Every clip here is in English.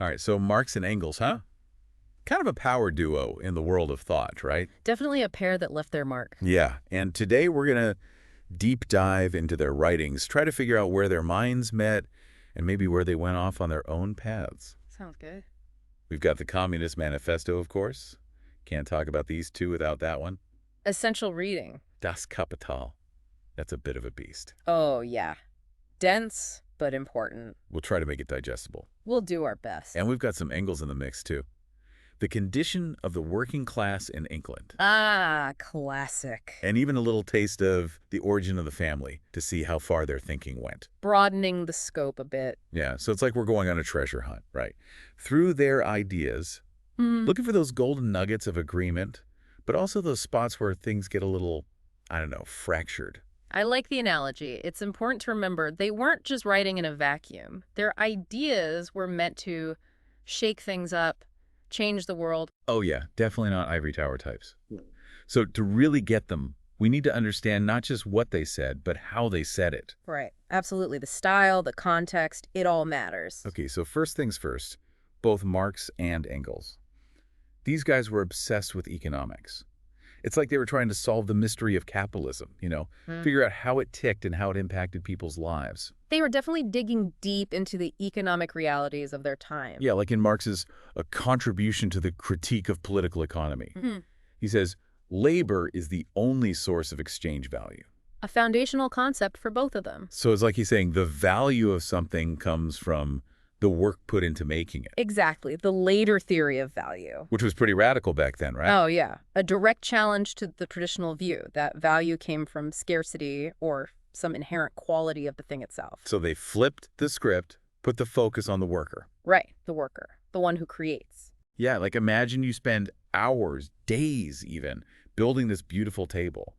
All right, so Marx and Engels, huh? Kind of a power duo in the world of thought, right? Definitely a pair that left their mark. Yeah, and today we're going to deep dive into their writings, try to figure out where their minds met and maybe where they went off on their own paths. Sounds good. We've got the Communist Manifesto, of course. Can't talk about these two without that one. Essential reading. Das Kapital. That's a bit of a beast. Oh, yeah. Dense, but important. We'll try to make it digestible. We'll do our best. And we've got some Engels in the mix, too. The condition of the working class in England. Ah, classic. And even a little taste of the origin of the family to see how far their thinking went. Broadening the scope a bit. Yeah, so it's like we're going on a treasure hunt, right? Through their ideas, looking for those golden nuggets of agreement, but also those spots where things get a little, I don't know, fractured. I like the analogy. It's important to remember they weren't just writing in a vacuum. Their ideas were meant to shake things up, change the world. Oh yeah, definitely not ivory tower types. So to really get them, we need to understand not just what they said, but how they said it. Right. Absolutely. The style, the context, it all matters. Okay, so first things first, both Marx and Engels. These guys were obsessed with economics. It's like they were trying to solve the mystery of capitalism, figure out how it ticked and how it impacted people's lives. They were definitely digging deep into the economic realities of their time. Yeah, like in Marx's A Contribution to the Critique of Political Economy. He says, labor is the only source of exchange value. A foundational concept for both of them. So it's like he's saying the value of something comes from the work put into making it. Exactly. The later theory of value. Which was pretty radical back then, right? Oh, yeah. A direct challenge to the traditional view that value came from scarcity or some inherent quality of the thing itself. So they flipped the script, put the focus on the worker. Right. The worker. The one who creates. Yeah, like imagine you spend hours, days even, building this beautiful table.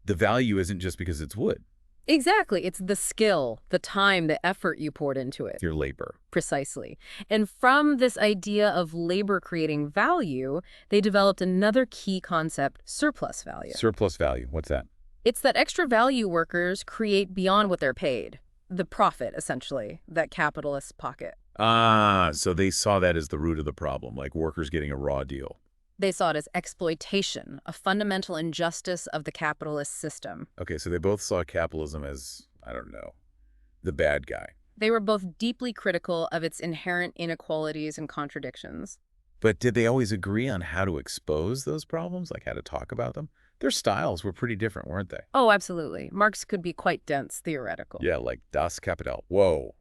The value isn't just because it's wood. Exactly. It's the skill, the time, the effort you poured into it. Your labor. Precisely. And from this idea of labor creating value, they developed another key concept, surplus value. Surplus value. What's that? It's that extra value workers create beyond what they're paid. The profit, essentially, that capitalists pocket. Ah, so they saw that as the root of the problem, like workers getting a raw deal. They saw it as exploitation, a fundamental injustice of the capitalist system. Okay, so they both saw capitalism as, I don't know, the bad guy. They were both deeply critical of its inherent inequalities and contradictions. But did they always agree on how to expose those problems, like how to talk about them? Their styles were pretty different, weren't they? Oh, absolutely. Marx could be quite dense, theoretical. Yeah, like Das Kapital. Whoa,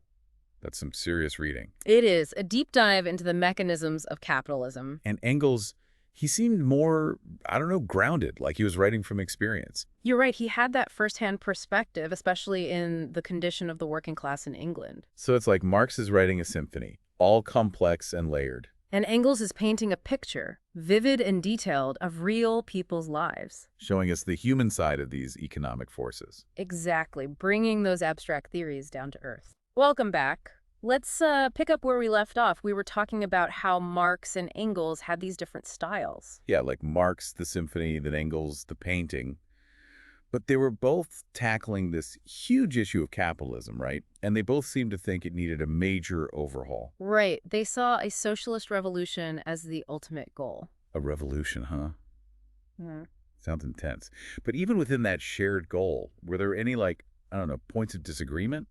that's some serious reading. It is a deep dive into the mechanisms of capitalism. And Engels, he seemed more, I don't know, grounded, like he was writing from experience. You're right. He had that firsthand perspective, especially in the condition of the working class in England. So it's like Marx is writing a symphony, all complex and layered. And Engels is painting a picture, vivid and detailed, of real people's lives. Showing us the human side of these economic forces. Exactly, bringing those abstract theories down to earth. Welcome back. Let's pick up where we left off. We were talking about how Marx and Engels had these different styles. Yeah, like Marx, the symphony, then Engels, the painting. But they were both tackling this huge issue of capitalism, right? And they both seemed to think it needed a major overhaul. Right. They saw a socialist revolution as the ultimate goal. A revolution, huh? Hmm. Sounds intense. But even within that shared goal, were there any, like, I don't know, points of disagreement?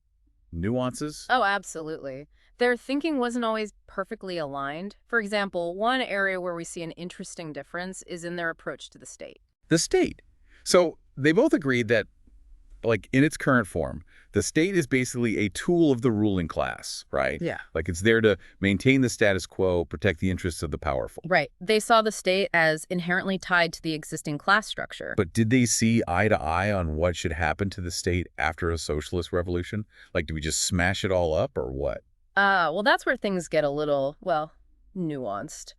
Nuances? Oh, absolutely. Their thinking wasn't always perfectly aligned. For example, one area where we see an interesting difference is in their approach to the state. The state. So they both agreed that, like, in its current form, the state is basically a tool of the ruling class, right? Yeah. Like it's there to maintain the status quo, protect the interests of the powerful. Right. They saw the state as inherently tied to the existing class structure. But did they see eye to eye on what should happen to the state after a socialist revolution? Like, do we just smash it all up or what? Well, that's where things get a little, well, nuanced.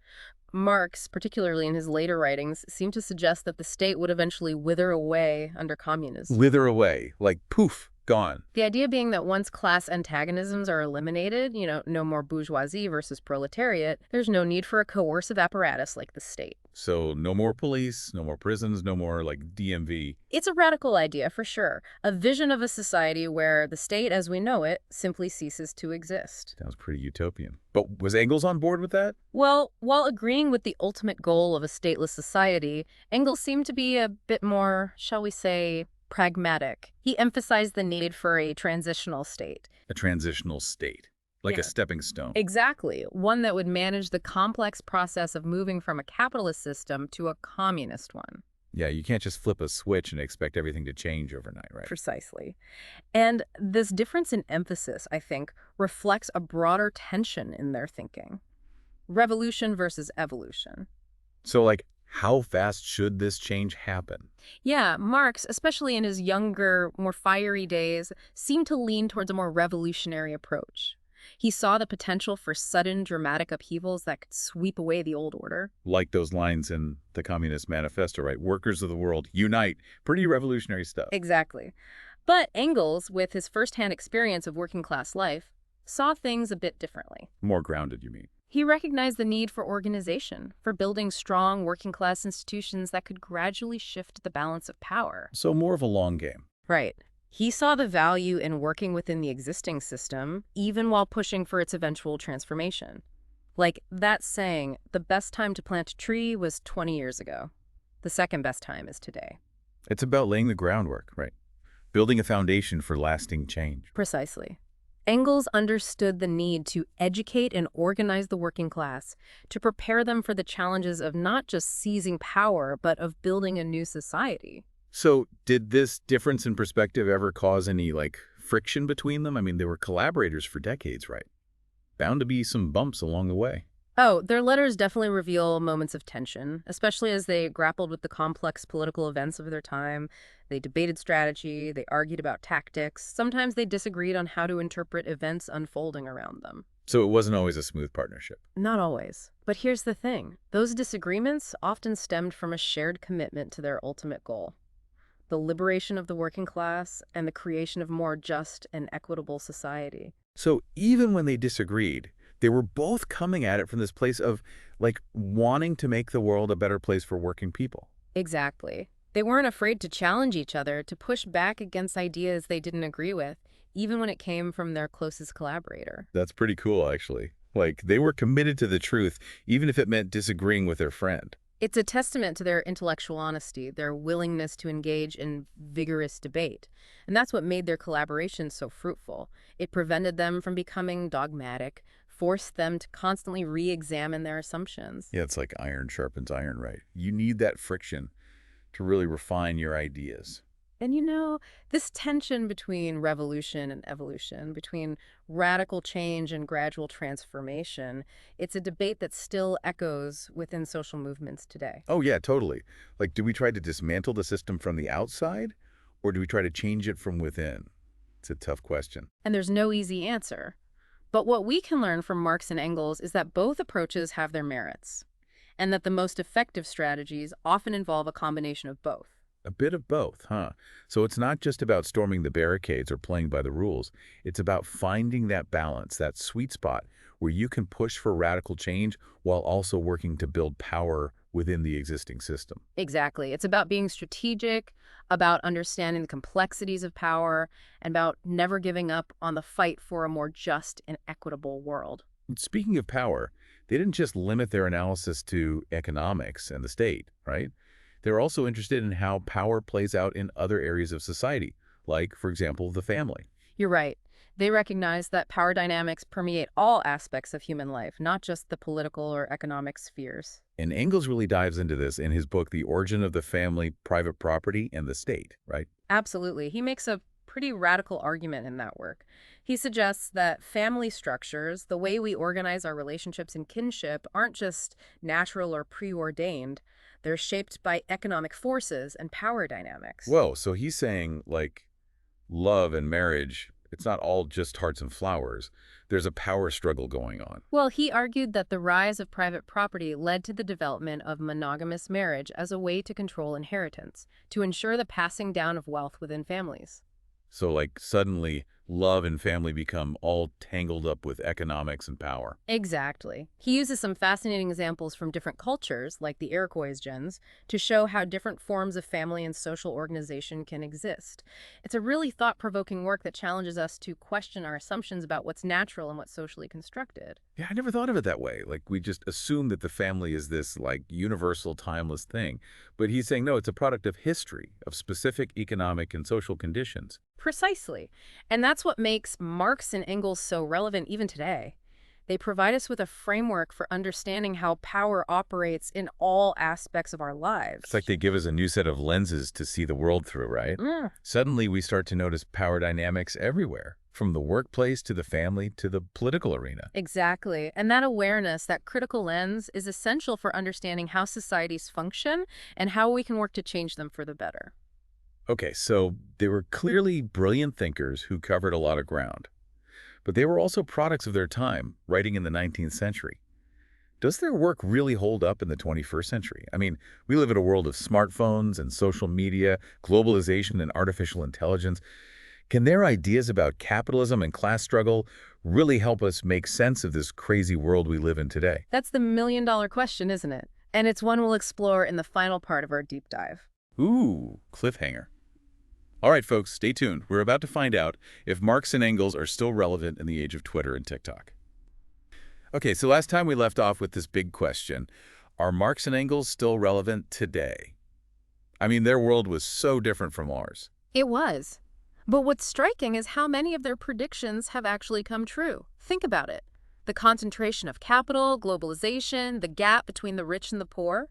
Marx, particularly in his later writings, seemed to suggest that the state would eventually wither away under communism. Wither away, like poof. Gone. The idea being that once class antagonisms are eliminated, no more bourgeoisie versus proletariat, there's no need for a coercive apparatus like the state. So no more police, no more prisons, no more like DMV. It's a radical idea for sure, a vision of a society where the state as we know it simply ceases to exist. Sounds pretty utopian. But was Engels on board with that? Well, while agreeing with the ultimate goal of a stateless society, Engels seemed to be a bit more, shall we say, pragmatic. He emphasized the need for a transitional state. A transitional state. Like a Yeah. stepping stone. Exactly. One that would manage the complex process of moving from a capitalist system to a communist one. Yeah, you can't just flip a switch and expect everything to change overnight, right? Precisely. And this difference in emphasis, I think, reflects a broader tension in their thinking. Revolution versus evolution. So like, how fast should this change happen? Yeah, Marx, especially in his younger, more fiery days, seemed to lean towards a more revolutionary approach. He saw the potential for sudden, dramatic upheavals that could sweep away the old order. Like those lines in the Communist Manifesto, right? Workers of the world, unite. Pretty revolutionary stuff. Exactly. But Engels, with his firsthand experience of working-class life, saw things a bit differently. More grounded, you mean? He recognized the need for organization, for building strong working-class institutions that could gradually shift the balance of power. So more of a long game. Right. He saw the value in working within the existing system, even while pushing for its eventual transformation. Like that saying, the best time to plant a tree was 20 years ago. The second best time is today. It's about laying the groundwork, right? Building a foundation for lasting change. Precisely. Engels understood the need to educate and organize the working class, to prepare them for the challenges of not just seizing power, but of building a new society. So did this difference in perspective ever cause any, like, friction between them? I mean, they were collaborators for decades, right? Bound to be some bumps along the way. Oh, their letters definitely reveal moments of tension, especially as they grappled with the complex political events of their time. They debated strategy, they argued about tactics. Sometimes they disagreed on how to interpret events unfolding around them. So it wasn't always a smooth partnership. Not always. But here's the thing. Those disagreements often stemmed from a shared commitment to their ultimate goal: the liberation of the working class and the creation of a more just and equitable society. So even when they disagreed, they were both coming at it from this place of, like, wanting to make the world a better place for working people. Exactly. They weren't afraid to challenge each other, to push back against ideas they didn't agree with, even when it came from their closest collaborator. That's pretty cool, actually. Like, they were committed to the truth, even if it meant disagreeing with their friend. It's a testament to their intellectual honesty, their willingness to engage in vigorous debate. And that's what made their collaboration so fruitful. It prevented them from becoming dogmatic, forced them to constantly re-examine their assumptions. Yeah, it's like iron sharpens iron, right? You need that friction to really refine your ideas. And this tension between revolution and evolution, between radical change and gradual transformation, it's a debate that still echoes within social movements today. Oh, yeah, totally. Like, do we try to dismantle the system from the outside, or do we try to change it from within? It's a tough question. And there's no easy answer. But what we can learn from Marx and Engels is that both approaches have their merits, and that the most effective strategies often involve a combination of both. A bit of both, huh? So it's not just about storming the barricades or playing by the rules. It's about finding that balance, that sweet spot, where you can push for radical change while also working to build power within the existing system. Exactly. It's about being strategic, about understanding the complexities of power, and about never giving up on the fight for a more just and equitable world. And speaking of power, they didn't just limit their analysis to economics and the state, right? They're also interested in how power plays out in other areas of society, like, for example, the family. You're right. They recognize that power dynamics permeate all aspects of human life, not just the political or economic spheres. And Engels really dives into this in his book, The Origin of the Family, Private Property, and the State, right? Absolutely. He makes a pretty radical argument in that work. He suggests that family structures, the way we organize our relationships and kinship, aren't just natural or preordained. They're shaped by economic forces and power dynamics. Whoa, so he's saying, like, love and marriage, it's not all just hearts and flowers. There's a power struggle going on. Well, he argued that the rise of private property led to the development of monogamous marriage as a way to control inheritance, to ensure the passing down of wealth within families. So, like, suddenly love and family become all tangled up with economics and power. Exactly. He uses some fascinating examples from different cultures, like the Iroquois gens, to show how different forms of family and social organization can exist. It's a really thought-provoking work that challenges us to question our assumptions about what's natural and what's socially constructed. Yeah, I never thought of it that way. Like, we just assume that the family is this, like, universal, timeless thing. But he's saying, no, it's a product of history, of specific economic and social conditions. Precisely. And that's what makes Marx and Engels so relevant even today. They provide us with a framework for understanding how power operates in all aspects of our It's like lives. they give us a new set of lenses to see the world through, right? Mm, Suddenly, we start to notice power dynamics everywhere, from the workplace to the family to the political arena. exactly. And that awareness, that critical lens, is essential for understanding how societies function and how we can work to change them for the better. Okay, so they were clearly brilliant thinkers who covered a lot of ground, but they were also products of their time, writing in the 19th century. Does their work really hold up in the 21st century? I mean, we live in a world of smartphones and social media, globalization and artificial intelligence. Can their ideas about capitalism and class struggle really help us make sense of this crazy world we live in today? That's the million-dollar question, isn't it? And it's one we'll explore in the final part of our deep dive. Ooh, cliffhanger. All right, folks, stay tuned. We're about to find out if Marx and Engels are still relevant in the age of Twitter and TikTok. Okay, so last time we left off with this big question. Are Marx and Engels still relevant today? I mean, their world was so different from ours. It was. But what's striking is how many of their predictions have actually come true. Think about it. The concentration of capital, globalization, the gap between the rich and the poor.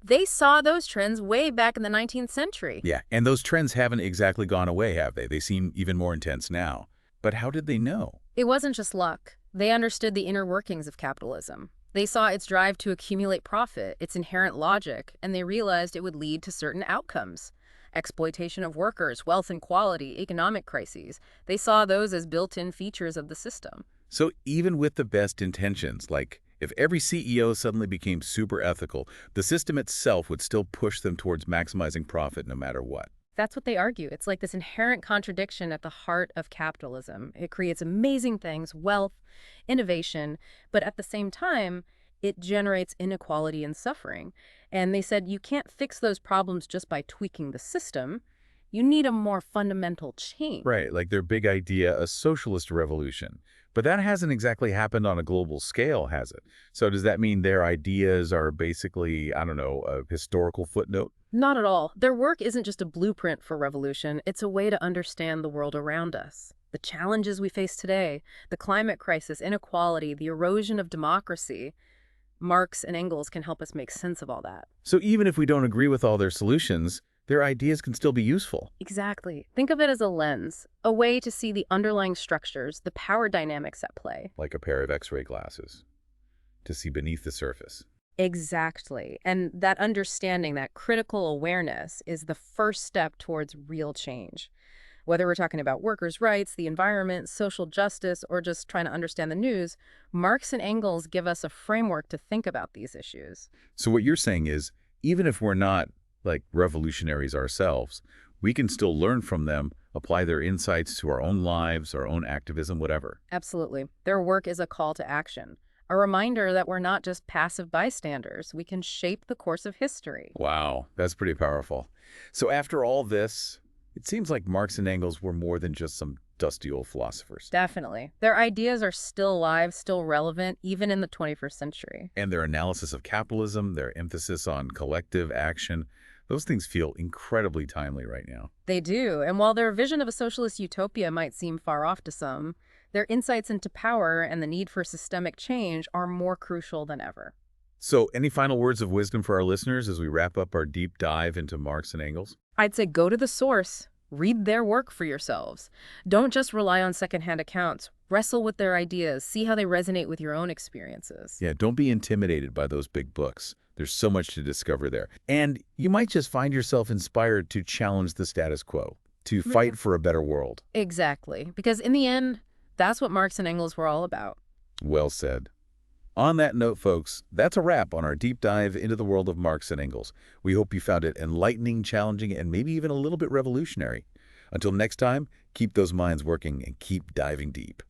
They saw those trends way back in the 19th century. Yeah, and those trends haven't exactly gone away, have they? They seem even more intense now. But how did they know? It wasn't just luck. They understood the inner workings of capitalism. They saw its drive to accumulate profit, its inherent logic, and they realized it would lead to certain outcomes. Exploitation of workers, wealth inequality, economic crises. They saw those as built-in features of the system. So even with the best intentions, like if every CEO suddenly became super ethical, the system itself would still push them towards maximizing profit no matter what. That's what they argue. It's like this inherent contradiction at the heart of capitalism. It creates amazing things, wealth, innovation, but at the same time, it generates inequality and suffering. And they said you can't fix those problems just by tweaking the system. You need a more fundamental change. Right, like their big idea, a socialist revolution. But that hasn't exactly happened on a global scale, has it? So does that mean their ideas are basically, I don't know, a historical footnote? Not at all. Their work isn't just a blueprint for revolution, it's a way to understand the world around us. The challenges we face today, the climate crisis, inequality, the erosion of democracy. Marx and Engels can help us make sense of all that. So even if we don't agree with all their solutions, their ideas can still be useful. Exactly. Think of it as a lens, a way to see the underlying structures, the power dynamics at play. Like a pair of X-ray glasses, to see beneath the surface. Exactly. And that understanding, that critical awareness, is the first step towards real change. Whether we're talking about workers' rights, the environment, social justice, or just trying to understand the news, Marx and Engels give us a framework to think about these issues. So what you're saying is, even if we're not like revolutionaries ourselves, we can still learn from them, apply their insights to our own lives, our own activism, whatever. Absolutely. Their work is a call to action, a reminder that we're not just passive bystanders. We can shape the course of history. Wow, that's pretty powerful. So after all this, it seems like Marx and Engels were more than just some dusty old philosophers. Definitely. Their ideas are still alive, still relevant, even in the 21st century. And their analysis of capitalism, their emphasis on collective action, those things feel incredibly timely right now. They do, and while their vision of a socialist utopia might seem far off to some, their insights into power and the need for systemic change are more crucial than ever. So any final words of wisdom for our listeners as we wrap up our deep dive into Marx and Engels? I'd say go to the source. Read their work for yourselves. Don't just rely on secondhand accounts. Wrestle with their ideas. See how they resonate with your own experiences. Yeah, don't be intimidated by those big books. There's so much to discover there. And you might just find yourself inspired to challenge the status quo, to fight for a better world. Exactly. Because in the end, that's what Marx and Engels were all about. Well said. On that note, folks, that's a wrap on our deep dive into the world of Marx and Engels. We hope you found it enlightening, challenging, and maybe even a little bit revolutionary. Until next time, keep those minds working and keep diving deep.